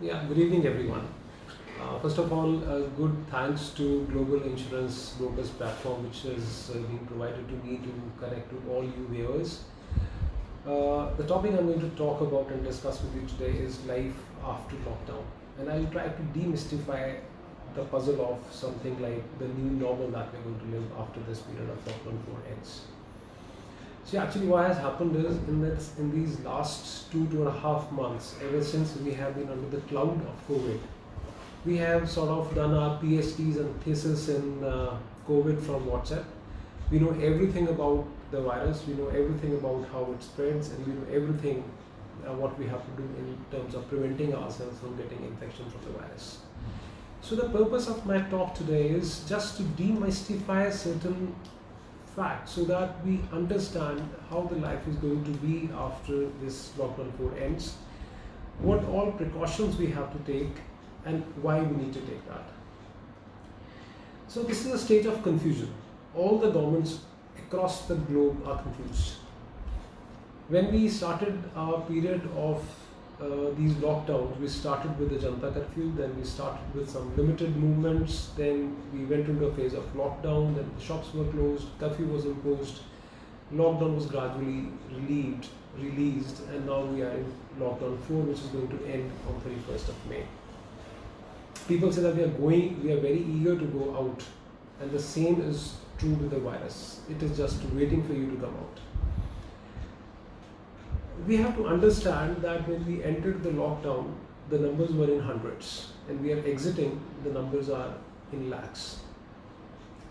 Yeah, good evening, everyone. First of all, good thanks to Global Insurance Brokers platform, which has been provided to me to connect to all you viewers. The topic I'm going to talk about and discuss with you today is life after lockdown, and I'll try to demystify the puzzle of something like the new normal that we're going to live after this period of lockdown 4 ends. See, actually, what has happened is in these last 2.5 months, ever since we have been under the cloud of COVID, we have sort of done our PhDs and thesis in COVID from WhatsApp. We know everything about the virus, we know everything about how it spreads, and we know everything what we have to do in terms of preventing ourselves from getting infection from the virus. So the purpose of my talk today is just to demystify certain facts so that we understand how the life is going to be after this lockdown 4 ends, what all precautions we have to take, and why we need to take that. So this is a stage of confusion. All the governments across the globe are confused. When we started our period of these lockdowns, we started with the Janata curfew, then we started with some limited movements, then we went into a phase of lockdown, then the shops were closed, curfew was imposed, lockdown was gradually released, and now we are in lockdown 4, which is going to end on 31st of May. People say that we are very eager to go out, and the same is true with the virus. It is just waiting for you to come out. We have to understand that when we entered the lockdown, the numbers were in hundreds, and we are exiting, the numbers are in lakhs.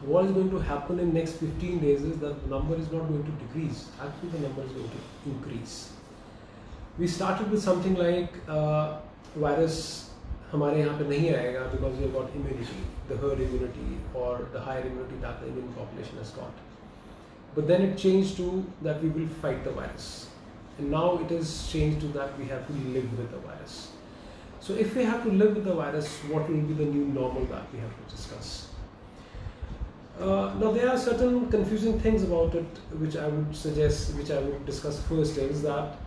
What is going to happen in next 15 days is that the number is not going to decrease. Actually, the number is going to increase. We started with something like virus हमारे यहाँ पे नहीं आएगा because we have got immunity, the herd immunity or the higher immunity that the Indian population has got. But then it changed to that we will fight the virus. And now it is changed to that we have to live with the virus. So if we have to live with the virus, what will be the new normal that we have to discuss? Now there are certain confusing things about it which I would discuss first is that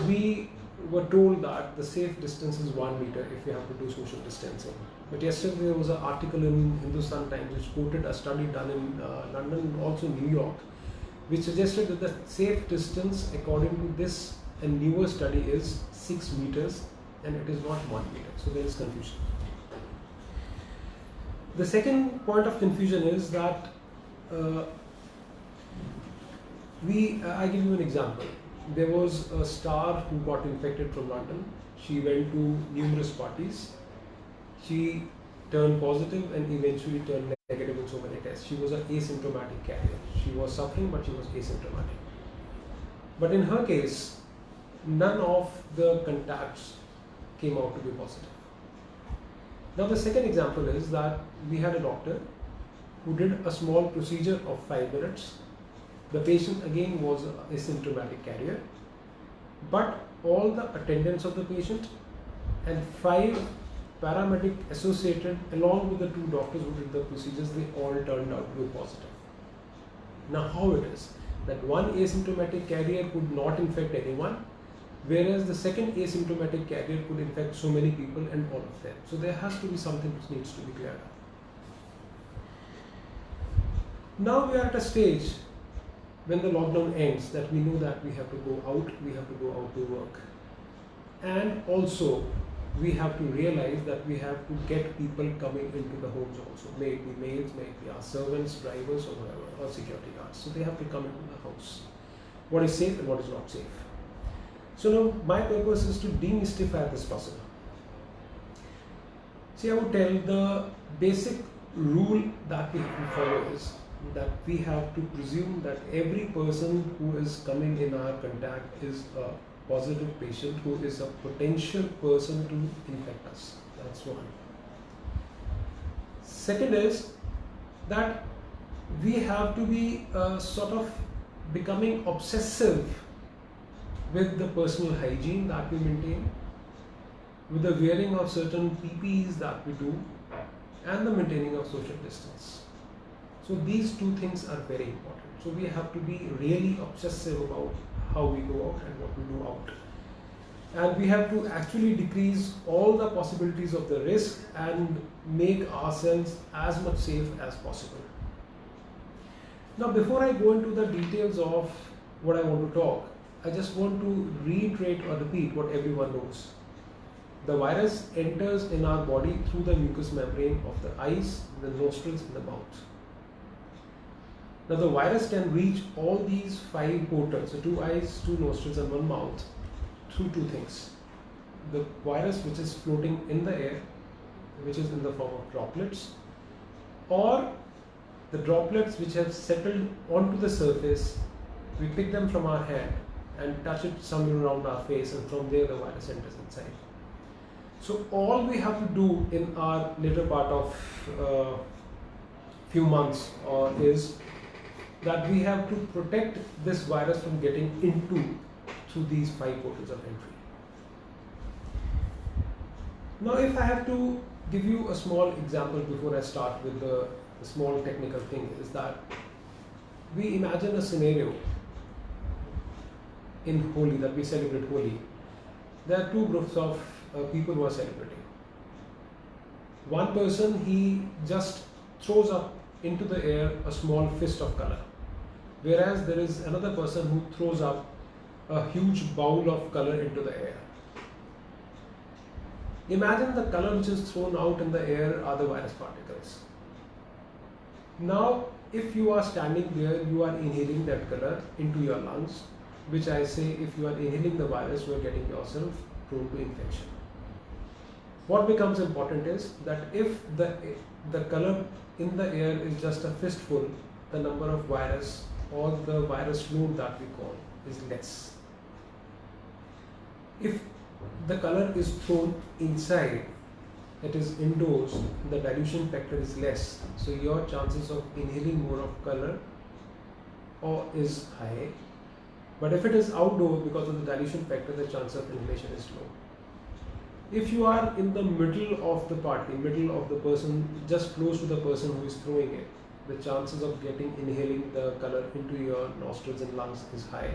we were told that the safe distance is 1 meter if you have to do social distancing. But yesterday there was an article in Hindustan Times which quoted a study done in London and also New York, which suggested that the safe distance according to this and newer study is 6 meters and it is not 1 meter. So there is confusion. The second point of confusion is that I give you an example. There was a star who got infected from London. She went to numerous parties. She turned positive and eventually turned negative in so many tests. She was an asymptomatic carrier. She was suffering, but she was asymptomatic. But in her case, none of the contacts came out to be positive. Now the second example is that we had a doctor who did a small procedure of 5 minutes. The patient again was an asymptomatic carrier, but all the attendants of the patient and 5 paramedic associated along with the 2 doctors who did the procedures, they all turned out to be positive. Now how it is that one asymptomatic carrier could not infect anyone, whereas the second asymptomatic carrier could infect so many people and all of them. So there has to be something which needs to be cleared up. Now we are at a stage when the lockdown ends that we know that we have to go out to work. And also we have to realize that we have to get people coming into the homes also. May it be maids, may it be our servants, drivers or whatever, or security guards. So they have to come into the house. What is safe and what is not safe. So now my purpose is to demystify this puzzle. See, I would tell the basic rule that we have to follow is that we have to presume that every person who is coming in our contact is a positive patient who is a potential person to infect us. That's one. Second is that we have to be sort of becoming obsessive with the personal hygiene that we maintain, with the wearing of certain PPEs that we do, and the maintaining of social distance. So these 2 things are very important. So we have to be really obsessive about how we go out and what we do out. and we have to actually decrease all the possibilities of the risk and make ourselves as much safe as possible. Now, before I go into the details of what I want to talk, I just want to reiterate or repeat what everyone knows. The virus enters in our body through the mucous membrane of the eyes, the nostrils, and the mouth. Now, the virus can reach all these 5 portals, so 2 eyes, 2 nostrils, and 1 mouth, through 2 things. The virus which is floating in the air, which is in the form of droplets, or the droplets which have settled onto the surface, we pick them from our hand and touch it somewhere around our face, and from there the virus enters inside. So all we have to do in our later part of few months is that we have to protect this virus from getting into through these 5 portals of entry. Now, if I have to give you a small example before I start with the small technical thing, is that we imagine a scenario in Holi, that we celebrate Holi. There are 2 groups of people who are celebrating. One person, he just throws up into the air a small fist of color, whereas there is another person who throws up a huge bowl of color into the air. Imagine the color which is thrown out in the air are the virus particles. Now, if you are standing there, you are inhaling that color into your lungs, which I say, if you are inhaling the virus, you are getting yourself prone to infection. What becomes important is that if the color in the air is just a fistful, the number of virus or the virus load that we call is less. If the color is thrown inside, it is indoors, the dilution factor is less, so your chances of inhaling more of color is high. But if it is outdoor, because of the dilution factor, the chance of inhalation is low. If you are in the middle of the party, middle of the person, just close to the person who is throwing it, the chances of inhaling the color into your nostrils and lungs is high.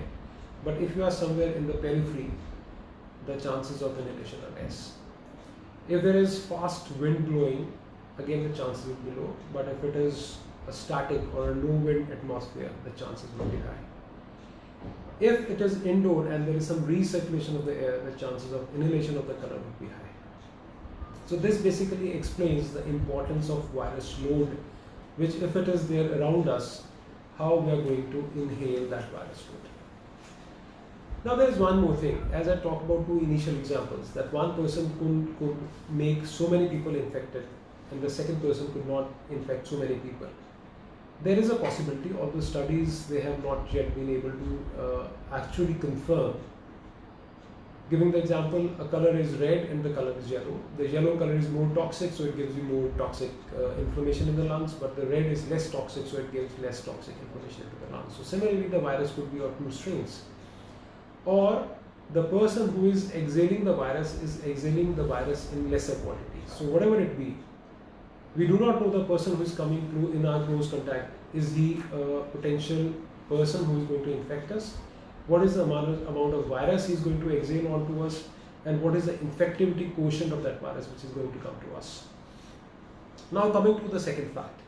But if you are somewhere in the periphery, the chances of inhalation are less. If there is fast wind blowing, again the chances will be low. But if it is a static or a low wind atmosphere, the chances will be high. If it is indoor and there is some recirculation of the air, the chances of inhalation of the color will be high. So this basically explains the importance of virus load, which if it is there around us, how we are going to inhale that virus load. Now there is one more thing, as I talked about 2 initial examples, that one person could make so many people infected and the second person could not infect so many people. There is a possibility, although studies they have not yet been able to actually confirm. Giving the example, a color is red and the color is yellow. The yellow color is more toxic, so it gives you more toxic inflammation in the lungs, but the red is less toxic, so it gives less toxic inflammation into the lungs. So similarly, the virus could be of 2 strains. Or the person who is exhaling the virus is exhaling the virus in lesser quantities. So whatever it be, we do not know the person who is coming through in our close contact. Is he a potential person who is going to infect us? What is the amount of virus he is going to exhale onto us? And what is the infectivity quotient of that virus which is going to come to us? Now coming to the second fact.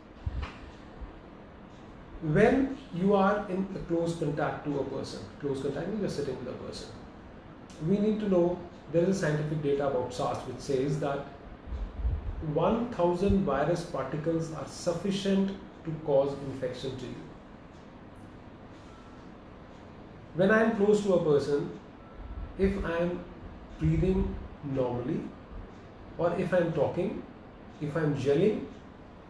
When you are in a close contact to a person, close contact means you are sitting with a person, we need to know, there is scientific data about SARS which says that 1000 virus particles are sufficient to cause infection to you. When I am close to a person, if I am breathing normally, or if I am talking, if I am gelling,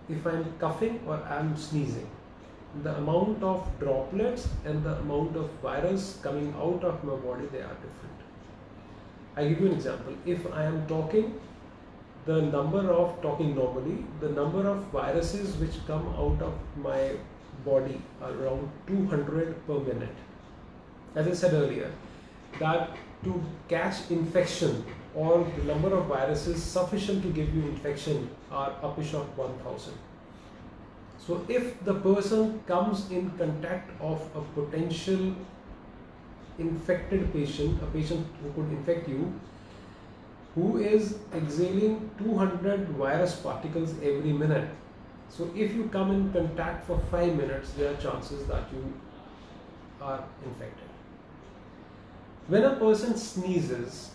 if I am coughing or I am sneezing, the amount of droplets and the amount of virus coming out of my body, they are different. I give you an example. If I am talking, the number of talking normally, the number of viruses which come out of my body are around 200 per minute. As I said earlier, that to catch infection or the number of viruses sufficient to give you infection are uppish of 1000. So if the person comes in contact of a potential infected patient, a patient who could infect you, who is exhaling 200 virus particles every minute. So if you come in contact for 5 minutes, there are chances that you are infected. When a person sneezes,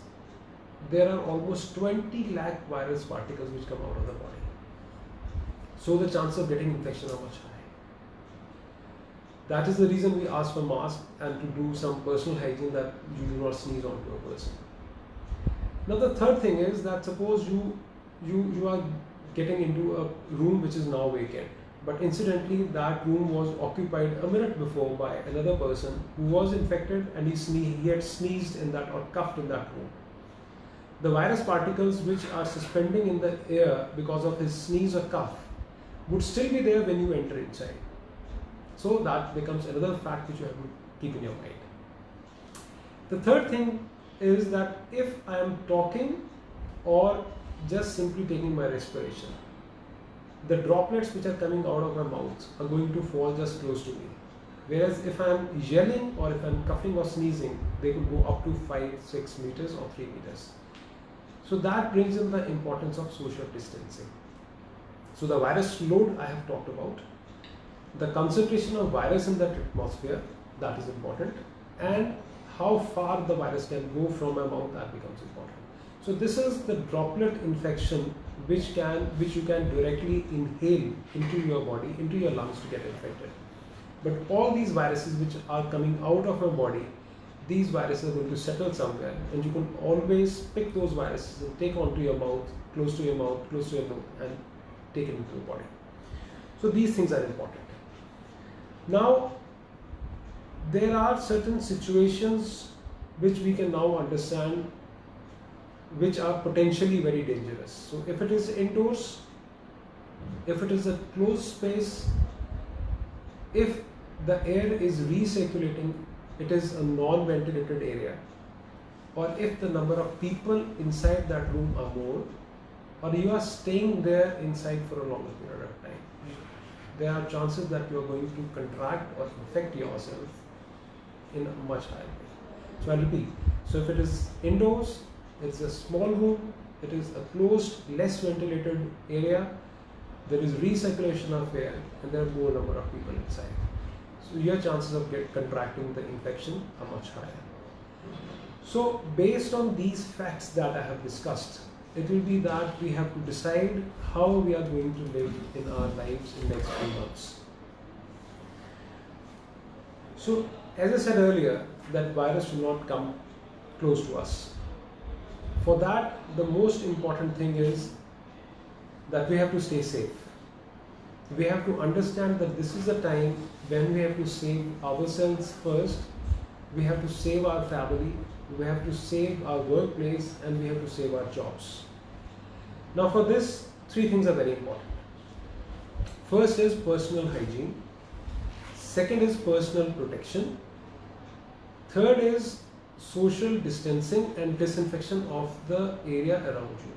there are almost 20 lakh virus particles which come out of the body. So the chance of getting infection are much high. That is the reason we ask for mask and to do some personal hygiene, that you do not sneeze onto a person. Now the third thing is that suppose you are getting into a room which is now vacant, but incidentally that room was occupied a minute before by another person who was infected, and he had sneezed in that or coughed in that room. The virus particles which are suspending in the air because of his sneeze or cough would still be there when you enter inside. So that becomes another fact which you have to keep in your mind. The third thing is that if I am talking or just simply taking my respiration, the droplets which are coming out of my mouth are going to fall just close to me. Whereas if I am yelling or if I am coughing or sneezing, they could go up to 5-6 meters or 3 meters. So that brings in the importance of social distancing. So the virus load I have talked about, the concentration of virus in that atmosphere, that is important, and how far the virus can go from my mouth, that becomes important. So this is the droplet infection which you can directly inhale into your body, into your lungs to get infected. But all these viruses which are coming out of your body, these viruses are going to settle somewhere, and you can always pick those viruses and take onto your mouth, close to your mouth, close to your nose, and take it into your body. So these things are important. Now, there are certain situations which we can now understand which are potentially very dangerous. So if it is indoors, if it is a closed space, if the air is recirculating, it is a non-ventilated area, or if the number of people inside that room are more, or you are staying there inside for a longer period of time, there are chances that you are going to contract or infect yourself in a much higher way. So I repeat, so if it is indoors, it's a small room, it is a closed, less ventilated area, there is recirculation of air, and there are more number of people inside. So your chances of contracting the infection are much higher. So based on these facts that I have discussed, it will be that we have to decide how we are going to live in our lives in the next few months. So as I said earlier, that virus will not come close to us. For that, the most important thing is that we have to stay safe. We have to understand that this is a time when we have to save ourselves first, we have to save our family, we have to save our workplace, and we have to save our jobs. Now for this, three things are very important. First is personal hygiene. Second is personal protection. Third is social distancing and disinfection of the area around you.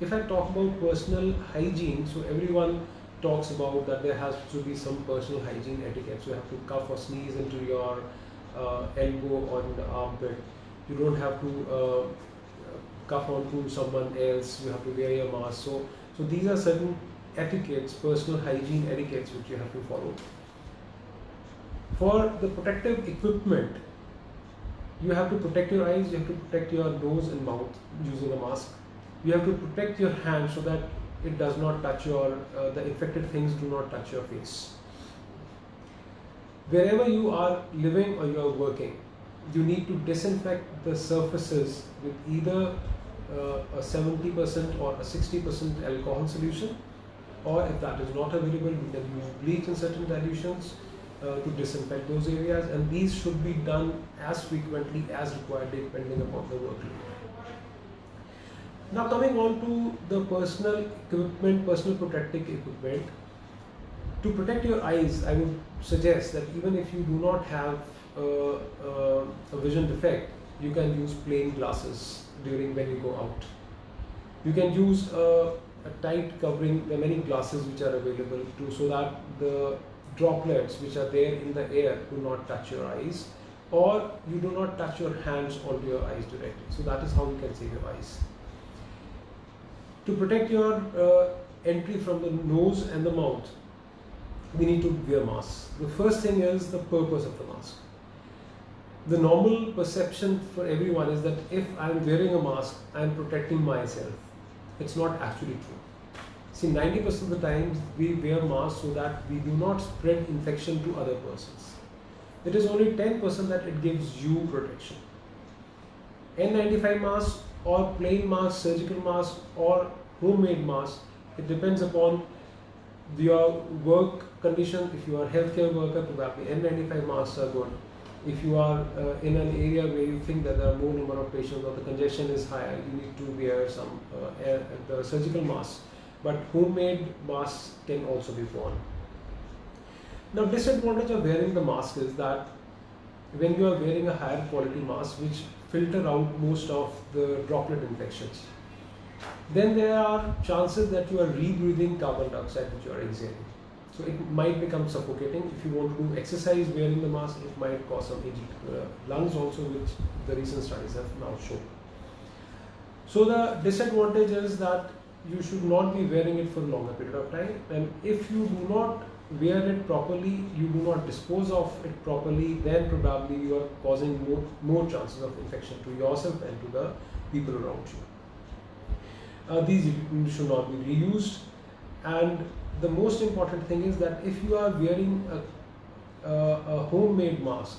If I talk about personal hygiene, so everyone talks about that there has to be some personal hygiene etiquette. So you have to cough or sneeze into your elbow or in the armpit. You don't have to cough onto someone else. You have to wear your mask. So these are certain etiquettes, personal hygiene etiquettes which you have to follow. For the protective equipment, you have to protect your eyes, you have to protect your nose and mouth using a mask. You have to protect your hands so that it does not touch your, the infected things do not touch your face. Wherever you are living or you are working, you need to disinfect the surfaces with either a 70% or a 60% alcohol solution, or if that is not available, you can use bleach in certain dilutions to disinfect those areas, and these should be done as frequently as required depending upon the workload. Now coming on to the personal equipment, personal protective equipment. To protect your eyes, I would suggest that even if you do not have a vision defect, you can use plain glasses during when you go out. You can use a tight covering. There are many glasses which are available too, so that the droplets which are there in the air do not touch your eyes. or you do not touch your hands onto your eyes directly. So that is how you can save your eyes. To protect your entry from the nose and the mouth, we need to wear masks. The first thing is the purpose of the mask. The normal perception for everyone is that if I am wearing a mask, I am protecting myself. It's not actually true. See, 90% of the times we wear masks so that we do not spread infection to other persons. It is only 10% that it gives you protection. N95 mask or plain mask, surgical mask or homemade mask, it depends upon your work condition. If you are a healthcare worker, probably N95 masks are good. If you are in an area where you think that there are more number of patients or the congestion is higher, you need to wear some the surgical masks. But homemade masks can also be worn. Now, disadvantage of wearing the mask is that when you are wearing a higher quality mask which filter out most of the droplet infections, then there are chances that you are rebreathing carbon dioxide which you are exhaling. So it might become suffocating. If you want to do exercise wearing the mask, it might cause some lungs also, which the recent studies have now shown. So the disadvantage is that you should not be wearing it for a longer period of time, and if you do not wear it properly, you do not dispose of it properly, then probably you are causing more chances of infection to yourself and to the people around you. These should not be reused, and the most important thing is that if you are wearing a homemade mask,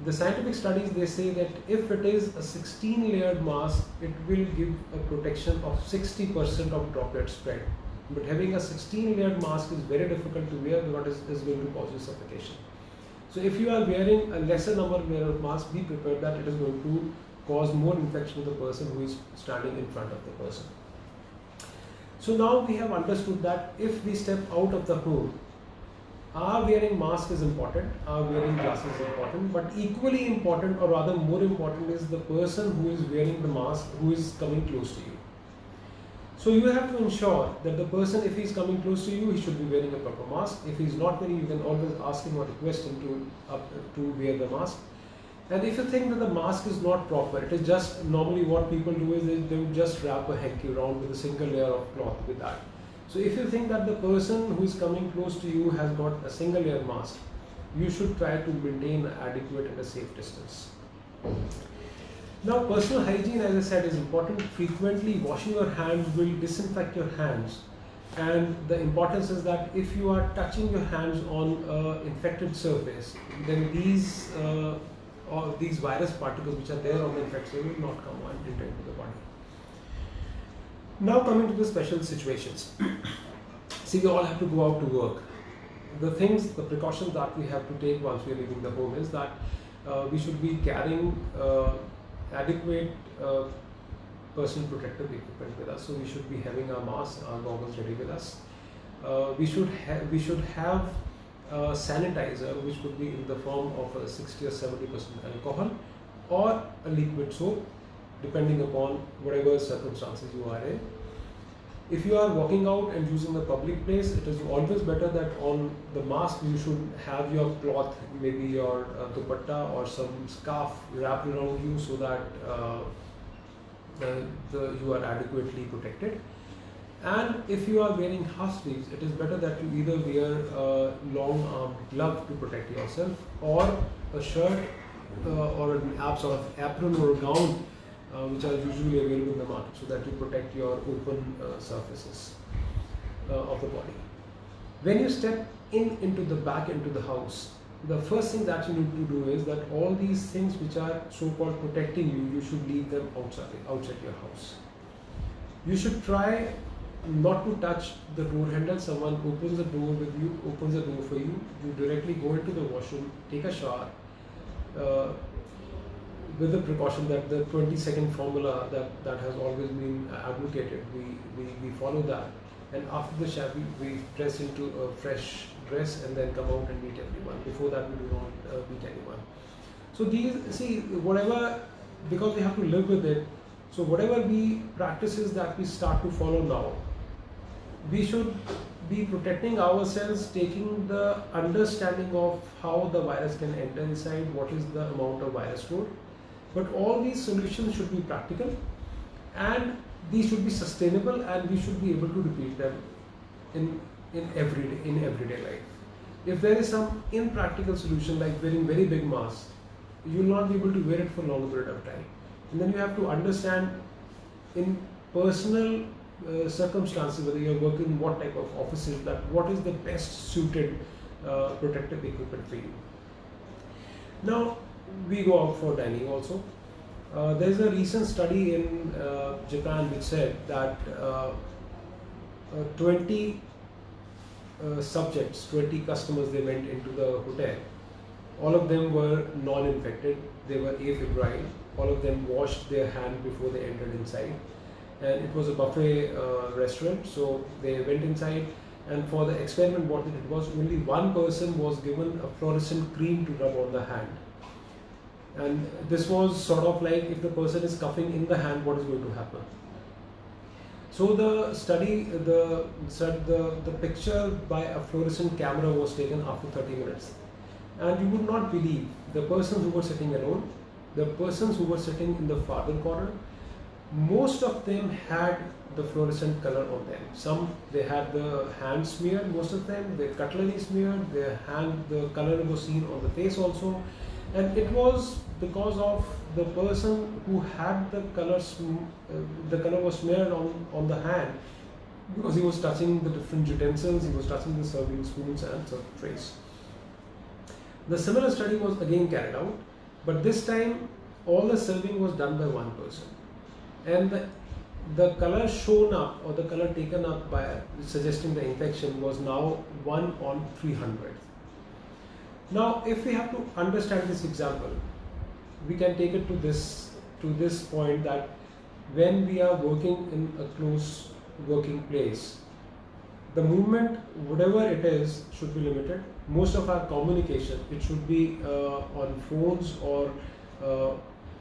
the scientific studies, they say that if it is a 16-layered mask, it will give a protection of 60% of droplet spread. But having a 16-layered mask is very difficult to wear because it is going to cause you suffocation. So if you are wearing a lesser number of layer of mask, be prepared that it is going to cause more infection to the person who is standing in front of the person. So now we have understood that if we step out of the home, our wearing mask is important, our wearing glasses is important, but equally important, or rather more important, is the person who is wearing the mask, who is coming close to you. So you have to ensure that the person, if he is coming close to you, he should be wearing a proper mask. If he is not wearing, you can always ask him or request him to wear the mask. And if you think that the mask is not proper, it is just normally what people do is they would just wrap a hanky around with a single layer of cloth with that. So if you think that the person who is coming close to you has got a single layer mask, you should try to maintain adequate and a safe distance. Now, personal hygiene, as I said, is important. Frequently washing your hands will disinfect your hands, and the importance is that if you are touching your hands on an infected surface, then these virus particles which are there on the infected surface will not come into the body. Now coming to the special situations. See, we all have to go out to work. The precautions that we have to take once we are leaving the home is that we should be carrying adequate personal protective equipment with us. So we should be having our masks, our goggles ready with us. We should have sanitizer, which would be in the form of a 60 or 70% alcohol or a liquid soap, depending upon whatever circumstances you are in. If you are walking out and using a public place, it is always better that on the mask you should have your cloth, maybe your dupatta or some scarf wrapped around you so that you are adequately protected. And if you are wearing half sleeves, it is better that you either wear a long armed glove to protect yourself, or a shirt or an sort of apron or a gown which are usually available in the market, so that you protect your open surfaces of the body. When you step into the house, the first thing that you need to do is that all these things which are so-called protecting you, you should leave them outside your house. You should try not to touch the door handle. Someone opens the door with you, opens the door for you, you directly go into the washroom, take a shower, with the precaution that the 20-second formula that has always been advocated, we follow that. And after the shower, we press into a fresh dress and then come out and meet everyone. Before that, we do not meet anyone. So because we have to live with it, so whatever practices that we start to follow now, we should be protecting ourselves, taking the understanding of how the virus can enter inside, what is the amount of virus load. But all these solutions should be practical, and these should be sustainable, and we should be able to repeat them in everyday life. If there is some impractical solution like wearing very big masks, you will not be able to wear it for a longer period of time. And then you have to understand in personal circumstances, whether you are working in what type of offices, that what is the best suited protective equipment for you. Now we go out for dining also. There is a recent study in Japan which said that 20 subjects, 20 customers, they went into the hotel. All of them were non-infected, they were afebrile, all of them washed their hand before they entered inside. And it was a buffet restaurant, so they went inside, and for the experiment what they did was only one person was given a fluorescent cream to rub on the hand. And this was sort of like, if the person is coughing in the hand, what is going to happen? So the study, the picture by a fluorescent camera was taken after 30 minutes. And you would not believe, the persons who were sitting alone, the persons who were sitting in the farther corner, most of them had the fluorescent color on them. Some, they had the hand smeared, most of them, their cutlery smeared, their hand, the color was seen on the face also. And it was because of the person who had the color was smeared on the hand, because he was touching the different utensils, he was touching the serving spoons and serving trays. The similar study was again carried out, but this time all the serving was done by one person. And the color shown up, or the color taken up by suggesting the infection, was now 1 on 300. Now, if we have to understand this example, we can take it to this point, that when we are working in a close working place, the movement, whatever it is, should be limited. Most of our communication, it should be on phones or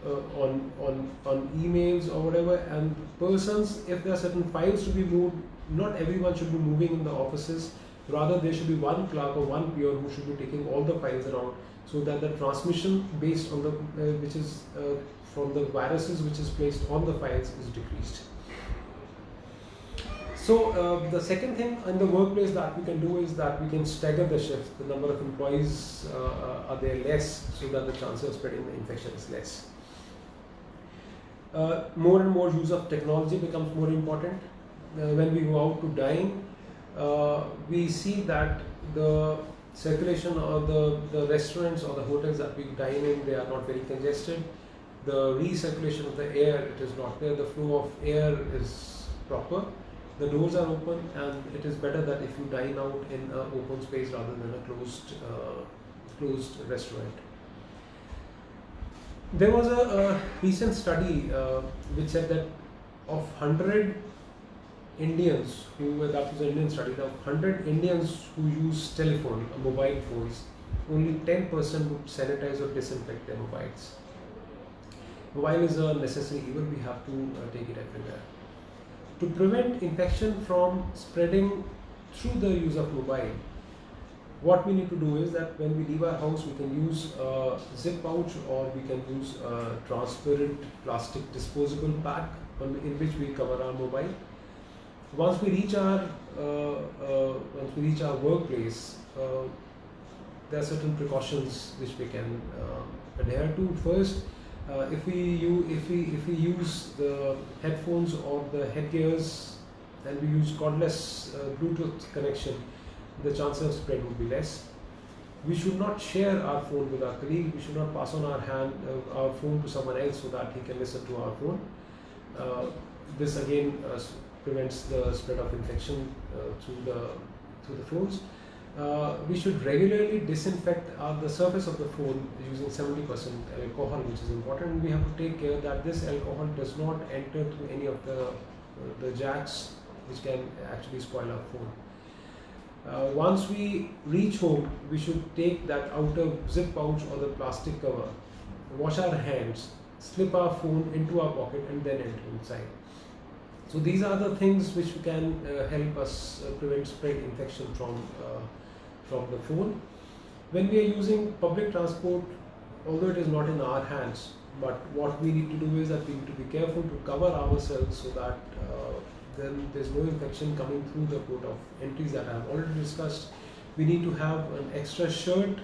on emails or whatever. And persons, if there are certain files to be moved, not everyone should be moving in the offices. Rather, there should be one clerk or one peer who should be taking all the files around, so that the transmission based on the which is from the viruses which is placed on the files is decreased. So the second thing in the workplace that we can do is that we can stagger the shift. The number of employees are there less, so that the chance of spreading the infection is less. More and more use of technology becomes more important. When we go out to dine, we see that the circulation or the restaurants or the hotels that we dine in, they are not very congested. The recirculation of the air, it is not there. The flow of air is proper. The doors are open, and it is better that if you dine out in an open space rather than a closed restaurant. There was a recent study which said that of 100 Indians that was an Indian study, of 100 Indians who use telephone, mobile phones, only 10% would sanitize or disinfect their mobiles. Mobile is a necessary evil, we have to take it everywhere. To prevent infection from spreading through the use of mobile, what we need to do is that when we leave our house, we can use a zip pouch, or we can use a transparent plastic disposable bag in which we cover our mobile. Once we reach our workplace, there are certain precautions which we can adhere to. First, if we use the headphones or the headgears, and we use cordless Bluetooth connection, the chance of spread would be less. We should not share our phone with our colleague. We should not pass on our phone to someone else so that he can listen to our phone. This again prevents the spread of infection through the phones. We should regularly disinfect the surface of the phone using 70% alcohol, which is important. And we have to take care that this alcohol does not enter through any of the jacks, which can actually spoil our phone. Once we reach home, we should take that outer zip pouch or the plastic cover, wash our hands, slip our phone into our pocket, and then enter inside. So these are the things which can help us prevent spread infection from the phone. When we are using public transport, although it is not in our hands, but what we need to do is that we need to be careful to cover ourselves so that then there's no infection coming through the port of entries that I have already discussed. We need to have an extra shirt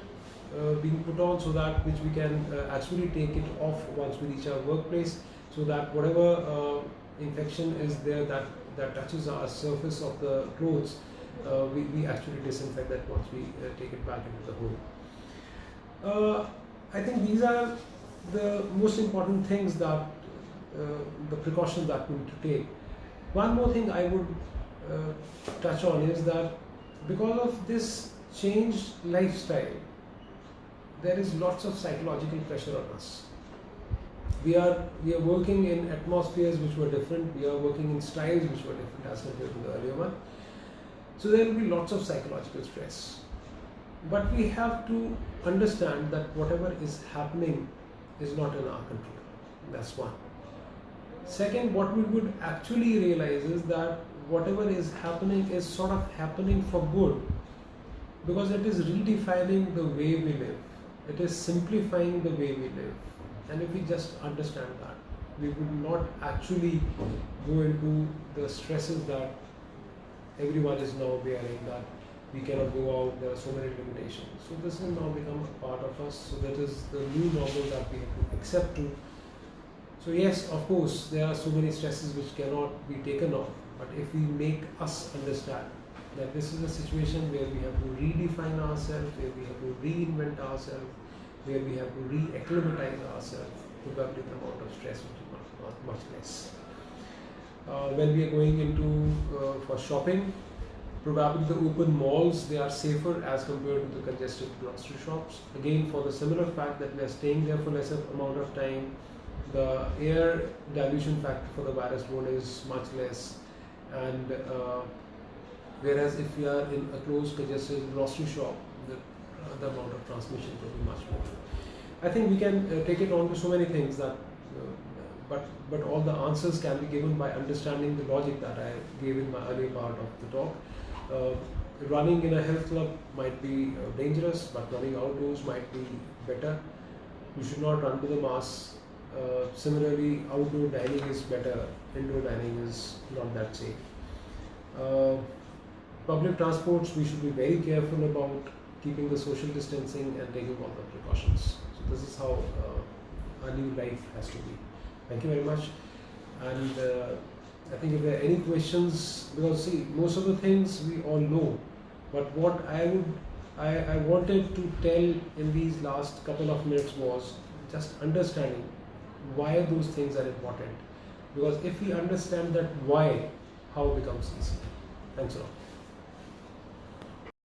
being put on so that which we can actually take it off once we reach our workplace, so that whatever infection is there that touches our surface of the clothes, we actually disinfect that once we take it back into the home. I think these are the most important things that the precautions that we need to take. One more thing I would touch on is that because of this changed lifestyle, there is lots of psychological pressure on us. We are working in atmospheres which were different. We are working in styles which were different as compared to the earlier one. So there will be lots of psychological stress. But we have to understand that whatever is happening is not in our control. That's one. Second, what we would actually realize is that whatever is happening is sort of happening for good, because it is redefining the way we live. It is simplifying the way we live. And if we just understand that, we would not actually go into the stresses that everyone is now bearing, that we cannot go out, there are so many limitations. So this will now become a part of us. So that is the new normal that we have to accept to. So yes, of course, there are so many stresses which cannot be taken off. But if we make us understand that this is a situation where we have to redefine ourselves, where we have to reinvent ourselves, where we have to re-acclimatize ourselves, probably the amount of stress will be much less. When we are going into for shopping, probably the open malls, they are safer as compared to the congested grocery shops. Again, for the similar fact that we are staying there for lesser amount of time, the air dilution factor for the virus borne is much less, and whereas if we are in a closed congested grocery shop, the amount of transmission will be much more. I think we can take it on to so many things that, but all the answers can be given by understanding the logic that I gave in my earlier part of the talk. Running in a health club might be dangerous, but running outdoors might be better. You should not run to the mass. Similarly, outdoor dining is better, indoor dining is not that safe. Public transports, we should be very careful about keeping the social distancing and taking all the precautions. So this is how our new life has to be. Thank you very much. And I think if there are any questions, because see, most of the things we all know, but what I wanted to tell in these last couple of minutes was just understanding why those things are important. Because if we understand that why, how becomes easy. Thanks a lot.